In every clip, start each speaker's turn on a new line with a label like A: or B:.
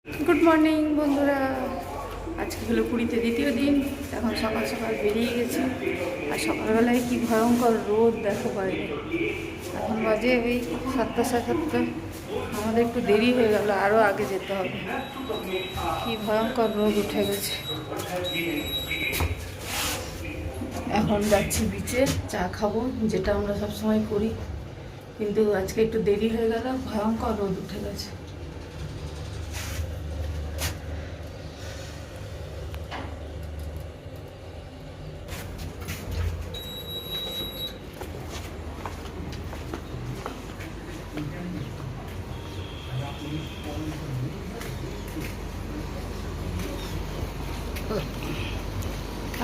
A: Good morning বন্ধুরা। আজকে হলো পুরীতে দ্বিতীয় দিন। এখন সকাল সকাল বেরিয়ে গেছি। আর সকালবেলায় কি ভয়ঙ্কর রোদ দেখো বাইরে। এখন বাজে ওই 7টা সাড়ে 7টা। আমাদের একটু দেরি হয়ে গেল, আরও আগে যেতে হবে। কি ভয়ঙ্কর রোদ উঠে গেছে। এখন যাচ্ছি বিচে, চা খাবো, যেটা আমরা সবসময় করি। কিন্তু আজকে একটু দেরি হয়ে গেল, ভয়ঙ্কর রোদ উঠে গেছে।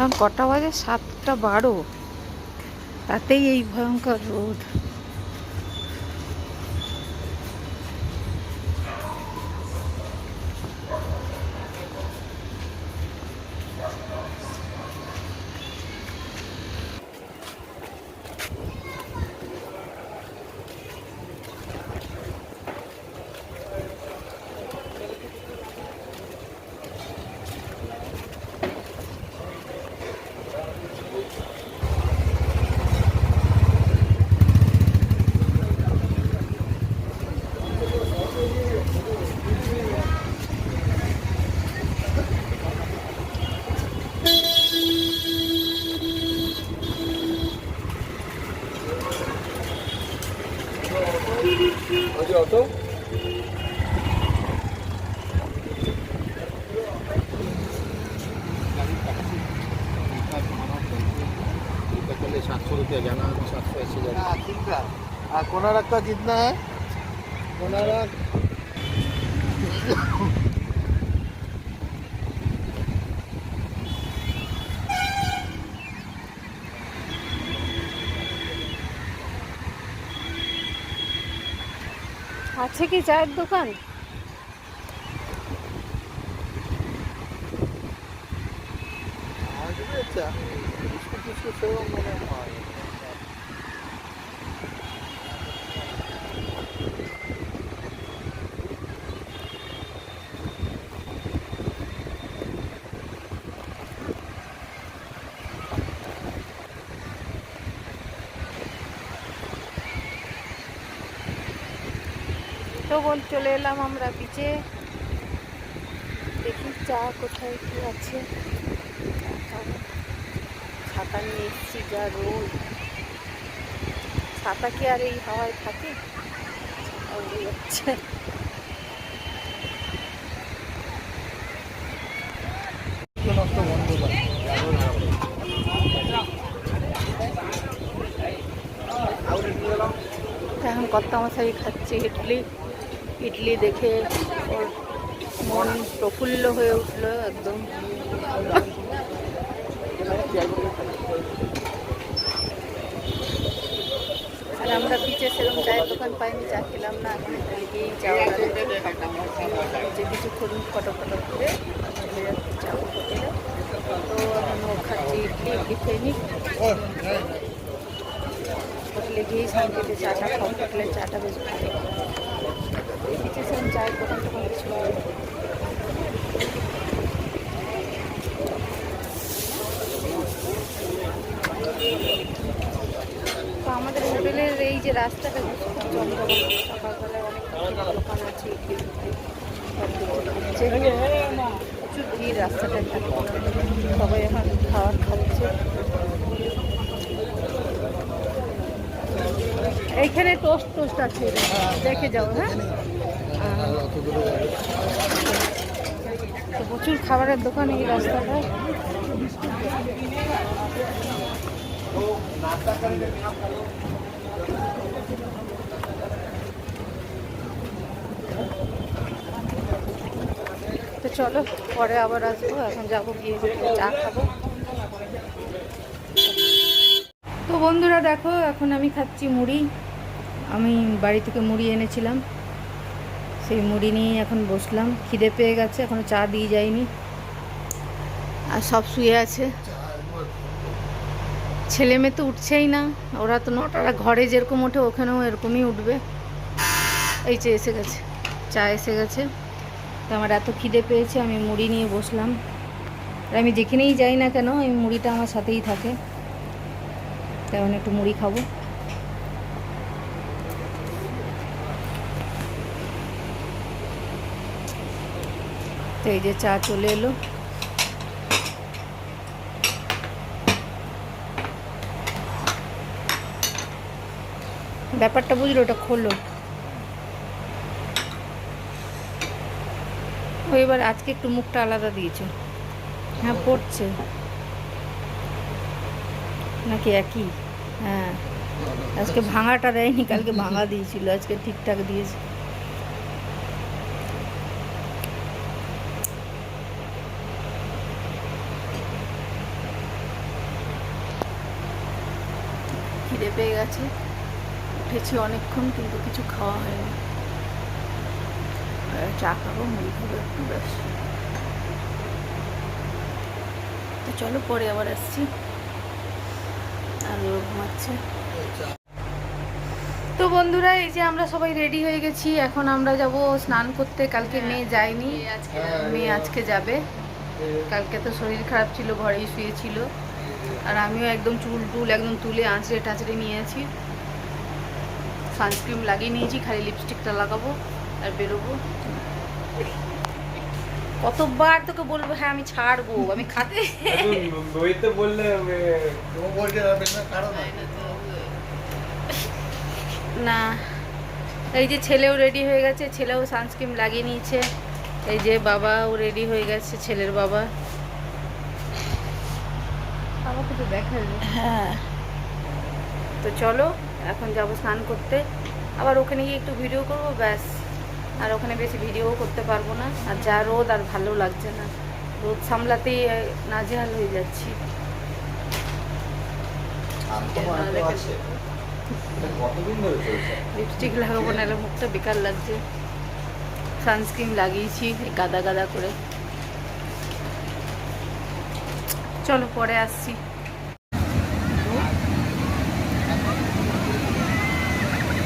A: এখন কটা বাজে? 7টা 12। তাতেই এই ভয়ঙ্কর রোদ।
B: অটো पहले 700 रुपया जाना, 700 ऐसे जाना। ठीक है। कोणार्क का कितना है? कोणार्क
A: আছে কি চায়ের দোকান?
B: अच्छा इसको किसको सेवा मने হয়
A: তো বল, চলে এলাম আমরা বিচে। দেখি চা কোথায় কি আছে। ছাতা নিয়ে এসছি, যা রোদ। ছাতা কি আর এই হাওয়ায় থাকে? উড়ে যাচ্ছে। এখন কর্তামশাই খাচ্ছে ইডলি। ইডলি দেখে ওর মন প্রফুল্ল হয়ে উঠলো একদম। আর আমরা পিছে সেরকম চায়ের দোকান পাইনি, চা খেলাম না। এখন এদিকেই চা যে কিছুক্ষণ ফটো করে চলে যাচ্ছে চা হোটেলে। তো এখন ও খাচ্ছি ইডলি। ইডলি খেয়ে নিই, হোটেলে গিয়েই শান্তিতে চাটা খাও। হোটেলের চাটা বেশ ভালো। এই পিছিয়ে সেরকম চায়ের দোকান টোকান কিছু নেই। তো আমাদের হোটেলের এই যে রাস্তাটা খুব জমজমাট। সকালবেলায় অনেক দোকান আছে, প্রচুর ভিড় রাস্তাটা। সবাই এখন খাবার খাচ্ছে। এইখানে টোস্ট আছে, দেখে যাও। হ্যাঁ, তো প্রচুর খাবারের দোকান এই রাস্তাটায়। তো চলো, পরে আবার আসবো। এখন যাবো, গিয়ে চা খাবো। তো বন্ধুরা দেখো, এখন আমি খাচ্ছি মুড়ি। আমি বাড়ি থেকে মুড়ি এনেছিলাম, সেই মুড়ি নিয়ে এখন বসলাম। খিদে পেয়ে গেছে, এখনো চা দিয়ে যায়নি। আর সব শুয়ে আছে। ছেলে মেয়ে তো উঠছেই না। ওরা তো 9টার ঘরে যেরকম ওঠে ওখানেও এরকমই উঠবে। এই যে এসে গেছে, চা এসে গেছে। তো আমার এত খিদে পেয়েছে, আমি মুড়ি নিয়ে বসলাম। আর আমি যেখানেই যাই না কেন এই মুড়িটা আমার সাথেই থাকে, তেমন একটু মুড়ি খাবো। তো এই যে চা চলে এলো। ব্যাপারটা বুঝলো, ওটা খোলো। ও এবার আজকে একটু মুখটা আলাদা দিয়েছো। হ্যাঁ পড়ছে নাকি একই? হ্যাঁ আজকে ভাঙাটা দেয়নি, কালকে ভাঙা দিয়েছিল, আজকে ঠিকঠাক দিয়েছে। খিদে পেয়ে গেছে, উঠেছি অনেকক্ষণ কিন্তু কিছু খাওয়া হয়নি। চা খাবো, মুড়ি খাবো একটু, ব্যাস। তো চলো পরে আবার আসছি। আর ও ঘুমাচ্ছে। তো বন্ধুরা এই যে আমরা সবাই রেডি হয়ে গেছি, এখন আমরা যাব স্নান করতে। কালকে মেয়ে যায়নি, মেয়ে আজকে যাবে। কালকে তো শরীর খারাপ ছিল, ঘরেই শুয়েছিল। আর আমিও একদম চুল টুল একদম তুলে আঁচড়ে টাঁচড়ে নিয়েছি, সানস্ক্রিন লাগিয়ে নিয়েছি, খালি লিপস্টিকটা লাগাবো আর বেরোবো। কতবার তোকে বলবো হ্যাঁ আমি ছাড়বো, আমি খাতে
B: বললে
A: না। এই যে ছেলেও রেডি হয়ে গেছে, ছেলেও সানস্ক্রিন লাগিয়ে নিয়েছে। এই যে বাবাও রেডি হয়ে গেছে, ছেলের বাবা। আমাকে তো দেখালো। হ্যাঁ তো চলো এখন যাবো স্নান করতে, আবার ওখানে গিয়ে একটু ভিডিও করবো, ব্যাস। আর ওখানে বেশি ভিডিও করতে পারবো না, আর যা রোদ, আর ভালো লাগছে না, রোদ সামলাতেই নাজেহাল হয়ে যাচ্ছি। লিপস্টিক লাগাবো, নাহলে মুখটা বেকার লাগছে। সানস্ক্রিন লাগিয়েছি গাদা গাদা করে। চলো পরে আসছি।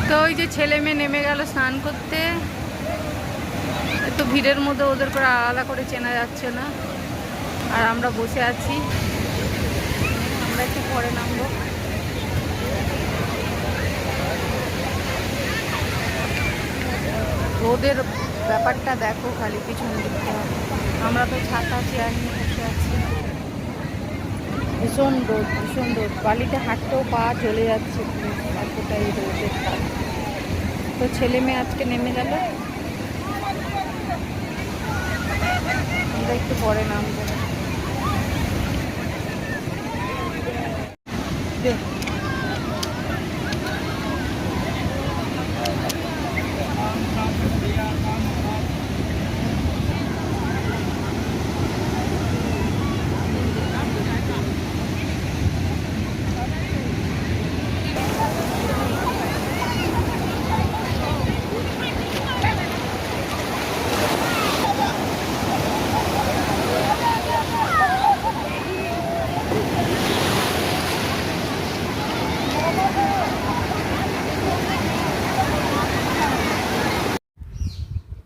A: তো ওই যে ছেলে মেয়ে নেমে গেল স্নান করতে। তো ভিড়ের মধ্যে ওদের করে আলাদা করে চেনা যাচ্ছে না, আর আমরা বসে আছি। আমরা একটু পরে নামবো। রোদের ব্যাপারটা দেখো, খালি পিছন দিকটা। আমরা তো ছাতা চেয়ার নিয়ে বসে আছি। ভীষণ রোদ, ভীষণ রোদ, বালিতে হাঁটতেও পা জ্বলে যাচ্ছে, এতটাই রোদের তাপ। তো ছেলে মেয়ে আজকে নেমে গেল, আমরা একটু পরে নামবো।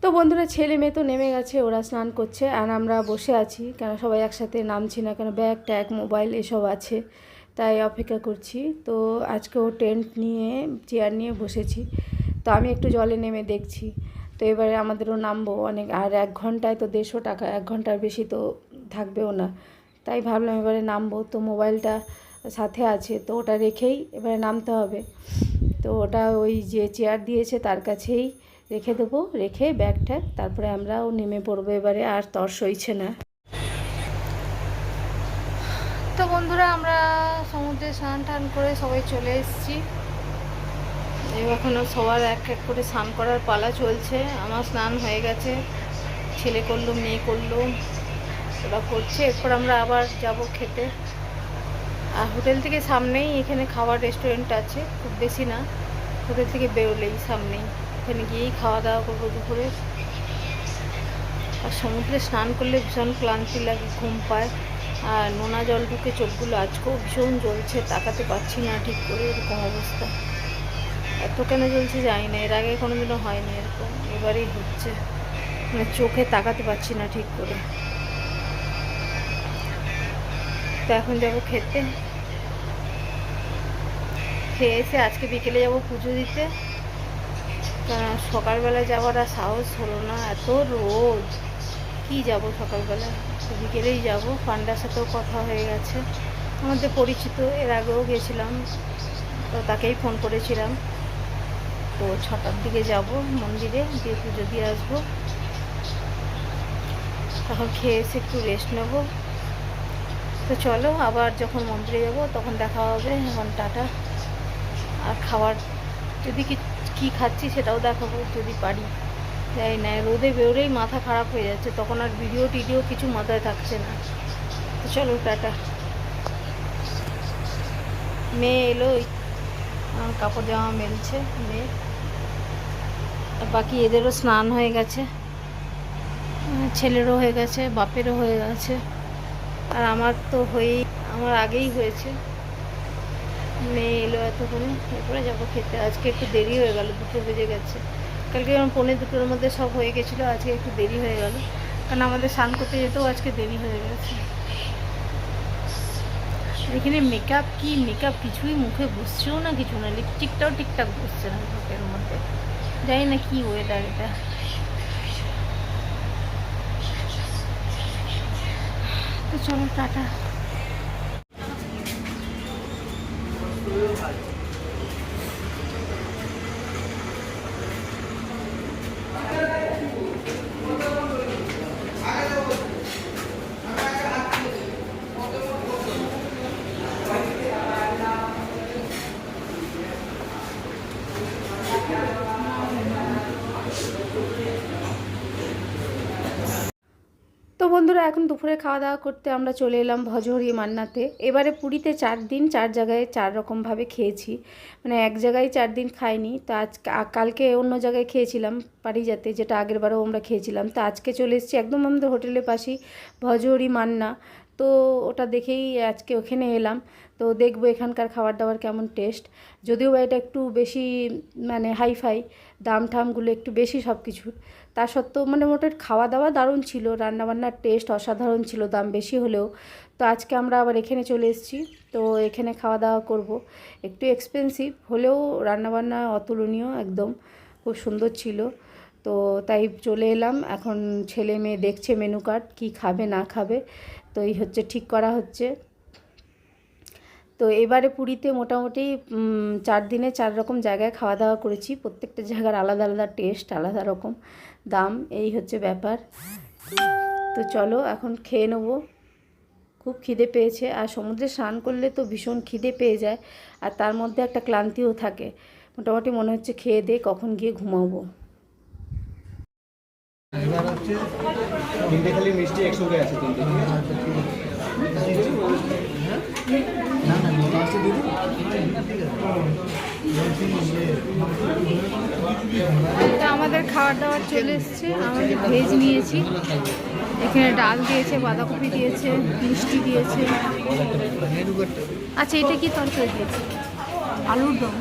A: তো বন্ধুরা ছেলে মেয়ে তো নেমে গেছে, ওরা স্নান করছে, আর আমরা বসে আছি। কেন সবাই একসাথে নামছি না কেন, ব্যাগ ট্যাগ মোবাইল এসব আছে, তাই অপেক্ষা করছি। তো আজকেও টেন্ট নিয়ে চেয়ার নিয়ে বসেছি। তো আমি একটু জলে নেমে দেখছি। তো এবারে আমাদেরও নামবো অনেক, আর 1 ঘন্টায় তো 150 টাকা, 1 ঘন্টার বেশি তো থাকবেও না। তাই ভাবলাম এবারে নামবো। তো মোবাইলটা সাথে আছে, তো ওটা রেখেই এবারে নামতে হবে। তো ওটা ওই যে চেয়ার দিয়েছে তার কাছেই রেখে দেবো, রেখে ব্যাগ ট্যাগ তারপরে আমরাও নেমে পড়বো এবারে। আর তর সইছে না। তো বন্ধুরা আমরা সমুদ্রে স্নান টান করে সবাই চলে এসেছি। এখনও সবার এক এক করে স্নান করার পালা চলছে। আমার স্নান হয়ে গেছে, ছেলে করলো, মেয়ে করলো, ওরা করছে। এরপর আমরা আবার যাব খেতে। আর হোটেল থেকে সামনেই এখানে খাওয়ার রেস্টুরেন্ট আছে, খুব বেশি না, হোটেল থেকে বেরোলেই সামনেই, ওখানে গিয়েই খাওয়া দাওয়া করবো দুপুরে। আর সমুদ্রে স্নান করলে ভীষণ ক্লান্তি লাগে, ঘুম পায়, আর নোনা জল ঢুকে চোখগুলো আজকেও ভীষণ জ্বলছে, তাকাতে পারছি না ঠিক করে, এরকম অবস্থা। এত কেন জ্বলছে জানি না, এর আগে কোনোদিনও হয়নি এরকম, এবারেই হচ্ছে। মানে চোখে তাকাতে পারছি না ঠিক করে। তো এখন যাবো খেতে, খেয়ে এসে আজকে বিকেলে যাব পুজো দিতে। কারণ সকালবেলা যাওয়ার আর সাহস হলো না, এত রোদ, কি যাব সকালবেলা। তো বিকেলেই যাব। পান্ডার সাথেও কথা হয়ে গেছে, আমাদের পরিচিত, এর আগেও গেছিলাম, তো তাকেই ফোন করেছিলাম। তো 6টার দিকে যাব মন্দিরে, দিয়ে পুজো দিয়ে আসবো। এখন খেয়ে এসে একটু রেস্ট নেব। তো চলো, আবার যখন মন্দিরে যাব তখন দেখা হবে। এখন টাটা। আর খাবার যদি কি খাচ্ছি সেটাও দেখাবো যদি পারি, যাই না। রোদে বেরোলেই মাথা খারাপ হয়ে যাচ্ছে, তখন আর ভিডিও টিডিও কিছু মাথায় থাকছে না। তো চলো টাটা। মেয়ে এলো, কাপড় জামা মেলছে মেয়ে। আর বাকি এদেরও স্নান হয়ে গেছে, ছেলেরও হয়ে গেছে, বাপেরও হয়ে গেছে, আর আমার তো হয়েই, আমার আগেই হয়েছে। মেয়ে এলো এতক্ষণে, এরপরে যাবো খেতে। আজকে একটু দেরি হয়ে গেল, 2টো বেজে গেছে। কালকে যেমন 1:45-2টোর মধ্যে সব হয়ে গেছিলো, আজকে একটু দেরি হয়ে গেল, কারণ আমাদের স্নান করতে যেতেও আজকে দেরি হয়ে গেছে। এখানে মেকআপ কি মেকআপ কিছুই মুখে বসছেও না, কিছু না। লিপস্টিকটাও ঠিকঠাক বসছে না মুখের মধ্যে, জানি না কি ওয়েদার এটা। তো চলো টাটা। তো বন্ধুরা, এখন দুপুরে খাওয়া দাওয়া করতে আমরা চলে এলাম ভজহরি মান্নাতে। এবারে পুরীতে 4 দিন 4 জায়গায় 4 রকমভাবে খেয়েছি, মানে এক জায়গায় 4 দিন খাইনি। তো কালকে অন্য জায়গায় খেয়েছিলাম পারিজাতে, যেটা আগের বারেও আমরা খেয়েছিলাম। তো আজকে চলে এসেছি একদম আমাদের হোটেলের পাশেই ভজহরি মান্না। তো ওটা দেখেই আজকে ওখানে এলাম। তো দেখবো এখানকার খাবার দাবার কেমন টেস্ট। যদিও বা এটা একটু বেশি মানে হাইফাই, দাম ঠামগুলো একটু বেশি সব কিছুর, তা সত্ত্বেও মানে মোটামুটি খাওয়া দাওয়া দারুণ ছিল, রান্নাবান্নার টেস্ট অসাধারণ ছিল, দাম বেশি হলেও। তো আজকে আমরা আবার এখানে চলে এসেছি, তো এখানে খাওয়া দাওয়া করব। একটু এক্সপেন্সিভ হলেও রান্নাবান্না অতুলনীয়, একদম খুব সুন্দর ছিল। তো তাই চলে এলাম। এখন ছেলে মেয়ে দেখছে মেনু কার্ড, কী খাবে না খাবে, তো এই হচ্ছে ঠিক করা হচ্ছে। তো এবারে পুরীতে মোটামুটি 4 দিনে 4 রকম জায়গায় খাওয়া দাওয়া করেছি, প্রত্যেকটা জায়গার আলাদা আলাদা টেস্ট, আলাদা রকম দাম, এই হচ্ছে ব্যাপার। তো চলো এখন খেয়ে নেবো, খুব খিদে পেয়েছে। আর সমুদ্রে স্নান করলে তো ভীষণ খিদে পেয়ে যায়, আর তার মধ্যে একটা ক্লান্তিও থাকে। মোটামুটি মনে হচ্ছে খেয়ে দিয়ে কখন গিয়ে ঘুমাবো।
B: এবার হচ্ছে
C: তিনটে খালি মিষ্টি 100 করে আছে, তিনটে।
B: না না লাস্টে দিদি
A: তো আমাদের খাবার দাবার চলে এসছে। আমরা ভেজ নিয়েছি, এখানে ডাল দিয়েছে, বাঁধাকপি দিয়েছে, মিষ্টি দিয়েছে। আচ্ছা, এটা কি তরকারি দিয়েছে? আলুর দম।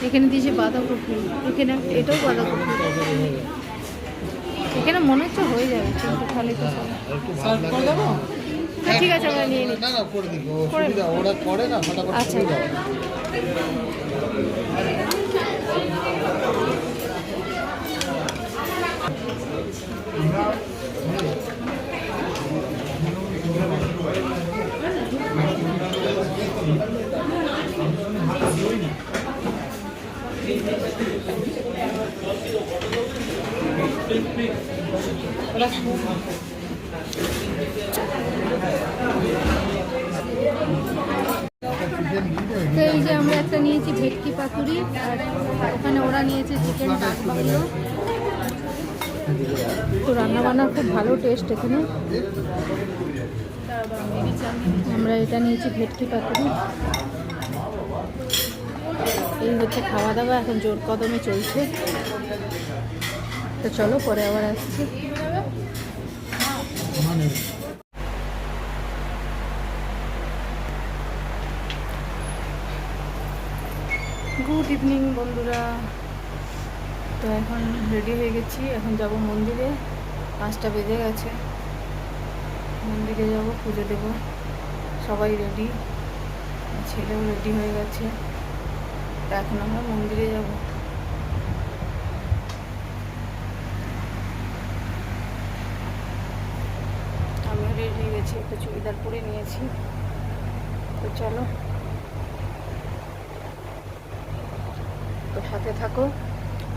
A: এখানে দিয়েছে বাঁধাকপি, এখানে এটাও বাঁধাকপি। এখানে মনে হচ্ছে হয়ে যাবে, কিন্তু খালি তো
B: সার্ভ করে দেবো।
A: ঠিক আছে, আমরা নিয়ে নিই।
B: না না করে দিব, সুবিধা ওরা করে না ফটাফট
A: আচ্ছা।
B: করে দাও।
A: তো এই যে আমরা একটা নিয়েছি ভেটকি পাতুরি, আর ওখানে ওরা নিয়েছে চিকেন ডাক বাংলো। তো রান্নাবান্নার খুব ভালো টেস্ট এখানে। আমরা এটা নিয়েছি ভেটকি পাতুরি। এই হচ্ছে খাওয়া দাওয়া, এখন জোর কদমে চলছে। তো চলো পরে আবার আসছি। গুড ইভিনিং বন্ধুরা। তো এখন রেডি হয়ে গেছি, এখন যাব মন্দিরে। 5টা বেজে গেছে। মন্দিরে যাব, পুজো দেব। সবাই রেডি, ছেলেও রেডি হয়ে গেছে। এখন আমরা মন্দিরে যাব। আমিও রেডি হয়ে গেছি, একটা চুড়িদার পরে নিয়েছি। তো চলো, তো সাথে থাকো,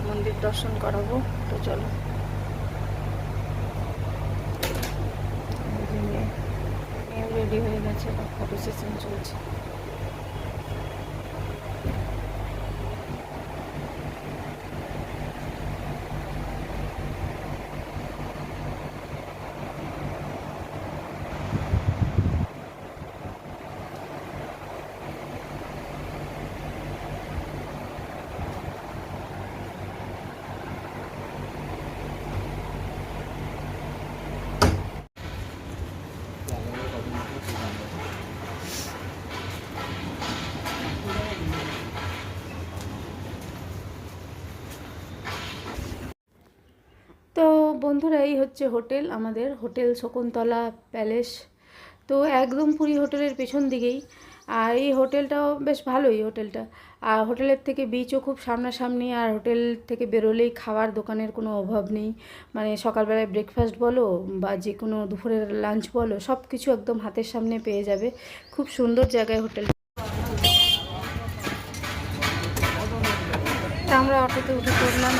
A: মন্দির দর্শন করাবো। তো চলো। মেয়েও রেডি হয়ে গেছে, ফটো সেশন চলছে। তো বন্ধুরা, এই হচ্ছে হোটেল, আমাদের হোটেল শকুন্তলা প্যালেস। তো একদম পুরী হোটেলের পেছন দিকেই। আর এই হোটেলটাও বেশ ভালোই হোটেলটা। আর হোটেলের থেকে বিচও খুব সামনাসামনি। আর হোটেল থেকে বেরোলেই খাবার দোকানের কোনো অভাব নেই। মানে সকালবেলায় ব্রেকফাস্ট বলো বা যে কোনো দুপুরের লাঞ্চ বলো, সব কিছু একদম হাতের সামনে পেয়ে যাবে। খুব সুন্দর জায়গায় হোটেল। তা আমরা অটোতে উঠে পড়লাম।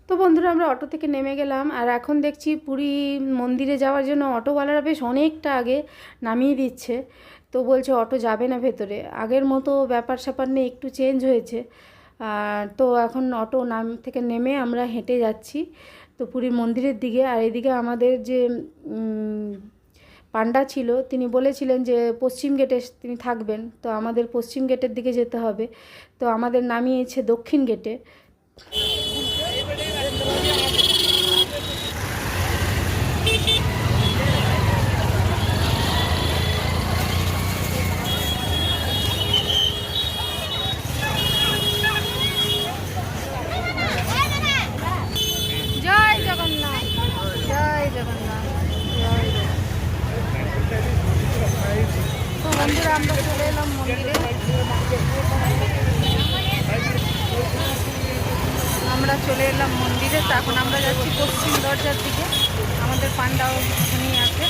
A: তো বন্ধুরা, আমরা অটো থেকে নেমে গেলাম। আর এখন দেখছি পুরী মন্দিরে যাওয়ার জন্য অটোওয়ালারা বেশ অনেকটা আগে নামিয়ে দিচ্ছে। তো বলছে অটো যাবে না ভেতরে, আগের মতো ব্যাপার স্যাপার নেই, একটু চেঞ্জ হয়েছে। তো এখন অটো থেকে নেমে আমরা হেঁটে যাচ্ছি তো পুরীর মন্দিরের দিকে। আর এদিকে আমাদের যে পান্ডা ছিল, তিনি বলেছিলেন যে পশ্চিম গেটে তিনি থাকবেন। তো আমাদের পশ্চিম গেটের দিকে যেতে হবে। তো আমাদের নামিয়েছে দক্ষিণ গেটে। জয় জগন্নাথ, জয় জগন্নাথ, জয় জগন্নাথ। তো বন্ধুরা, আমরা চলে এলাম মন্দিরে। তো এখন আমরা যাচ্ছি পশ্চিম দরজার দিকে। আমাদের পান্ডাও ওখানেই আছে।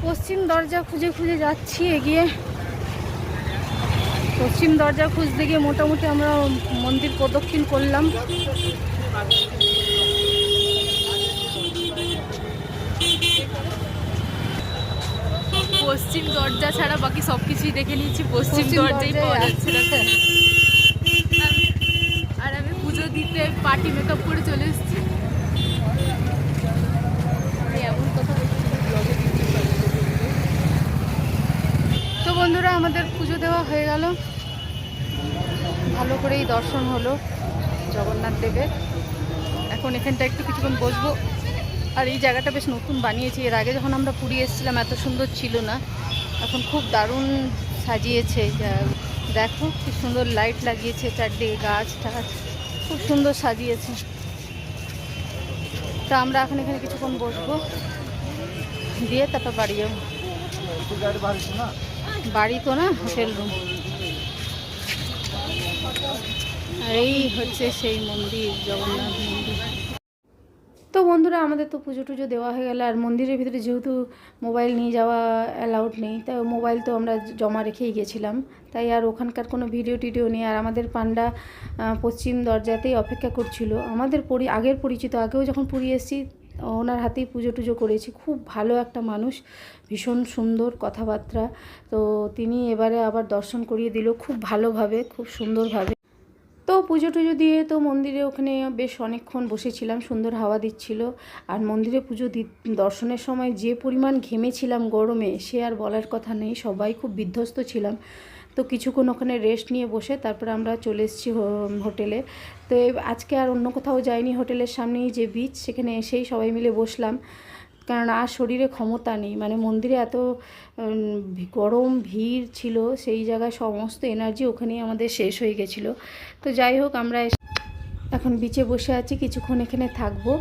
A: পশ্চিম দরজা খুঁজে খুঁজে যাচ্ছি এগিয়ে। পশ্চিম দরজা খুঁজতে গিয়ে মোটামুটি আমরা মন্দির প্রদক্ষিণ করলাম।
D: পশ্চিম দরজা ছাড়া বাকি সবকিছুই দেখে নিয়েছি, পশ্চিম দরজাই পাওয়া যাচ্ছে না। আর আমি পুজো দিতে পার্টি মেকআপ করে চলে এসেছি। এমন কথা
A: তো বন্ধুরা, আমাদের পুজো দেওয়া হয়ে গেল, ভালো করেই দর্শন হলো জগন্নাথ দেবের। এখন এখানটা একটু কিছুক্ষণ বসবো। আর এই জায়গাটা বেশ নতুন বানিয়েছে, এর আগে যখন আমরা পুরী এসেছিলাম এত সুন্দর ছিল না, এখন খুব দারুণ সাজিয়েছে। দেখো কি সুন্দর লাইট লাগিয়েছে, চারদিকে গাছ টাছ খুব সুন্দর সাজিয়েছে। তো আমরা এখন এখানে কিছুক্ষণ বসবো, দিয়ে তারপর বাড়ি যাবো। বাড়ি তো না, হোটেল রুম। আর এই হচ্ছে সেই মন্দির, জগন্নাথ মন্দির। তো বন্ধুরা, আমাদের তো পুজো টুজো দেওয়া হয়ে গেল। আর মন্দিরের ভিতরে যেহেতু মোবাইল নিয়ে যাওয়া অ্যালাউড নেই, তাই মোবাইল তো আমরা জমা রেখেই গেছিলাম, তাই আর ওখানকার কোনো ভিডিও টিডিও নেই। আর আমাদের পান্ডা পশ্চিম দরজাতেই অপেক্ষা করছিল। আমাদের আগের পরিচিত, আগেও যখন পুরী এসেছি ওনার হাতেই পুজো টুজো করেছি। খুব ভালো একটা মানুষ, ভীষণ সুন্দর কথাবার্তা। তো তিনি এবারে আবার দর্শন করিয়ে দিল খুব ভালোভাবে, খুব সুন্দরভাবে। তো পুজো টুজো দিয়ে তো মন্দিরে ওখানে বেশ অনেকক্ষণ বসেছিলাম, সুন্দর হাওয়া দিচ্ছিল। আর মন্দিরে দর্শনের সময় যে পরিমাণ ঘেমেছিলাম গরমে, সে আর বলার কথা নেই। সবাই খুব বিধ্বস্ত ছিলাম। তো কিছুক্ষণ ওখানে রেস্ট নিয়ে বসে তারপরে আমরা চলে এসেছি হোটেলে। তো আজকে আর অন্য কোথাও যাইনি, হোটেলের সামনেই যে বিচ, সেখানে এসেই সবাই মিলে বসলাম। কারণ আর শরীরে ক্ষমতা নেই, মানে মন্দিরে এত গরম ভিড় ছিল, সেই জায়গায় সমস্ত এনার্জি ওখানেই আমাদের শেষ হয়ে গেছিলো। তো যাই হোক, আমরা এখন বিচে বসে আছি, কিছুক্ষণ এখানে থাকবো,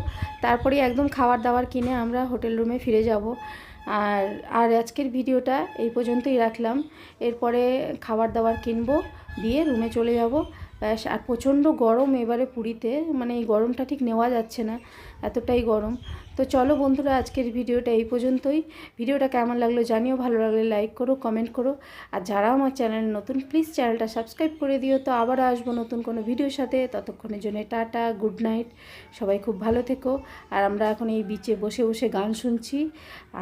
A: তারপরে একদম খাবার দাবার কিনে আমরা হোটেল রুমে ফিরে যাব। আর আজকের ভিডিওটা এই পর্যন্তই রাখলাম। এরপরে খাবার দাবার কিনবো, দিয়ে রুমে চলে যাব ব্যাস। আর প্রচণ্ড গরম এবারে পুরীতে, মানে এই গরমটা ঠিক নেওয়া যাচ্ছে না, এতটাই গরম। তো চলো বন্ধুরা, আজকের ভিডিওটা এই পর্যন্তই। ভিডিওটা কেমন লাগলো জানিও, ভালো লাগলে লাইক করো, কমেন্ট করো। আর যারা আমার চ্যানেল নতুন, প্লিজ চ্যানেলটা সাবস্ক্রাইব করে দিও। তো আবার আসবো নতুন কোনো ভিডিওর সাথে, ততক্ষণের জন্য টাটা, গুড নাইট, সবাই খুব ভালো থেকো। আর আমরা এখন এই বিচে বসে বসে গান শুনছি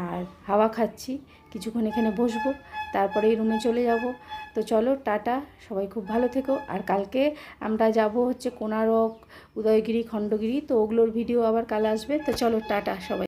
A: আর হাওয়া খাচ্ছি, কিছুক্ষণ এখানে বসবো, তারপরেই রুমে চলে যাব। তো চলো টাটা, সবাই খুব ভালো থেকো। আর কালকে আমরা যাব হচ্ছে কোণারক, উদয়গিরি, খণ্ডগিরি, তো ওগুলোর ভিডিও আবার কাল আসবে। তো চলো টাটা সবাই।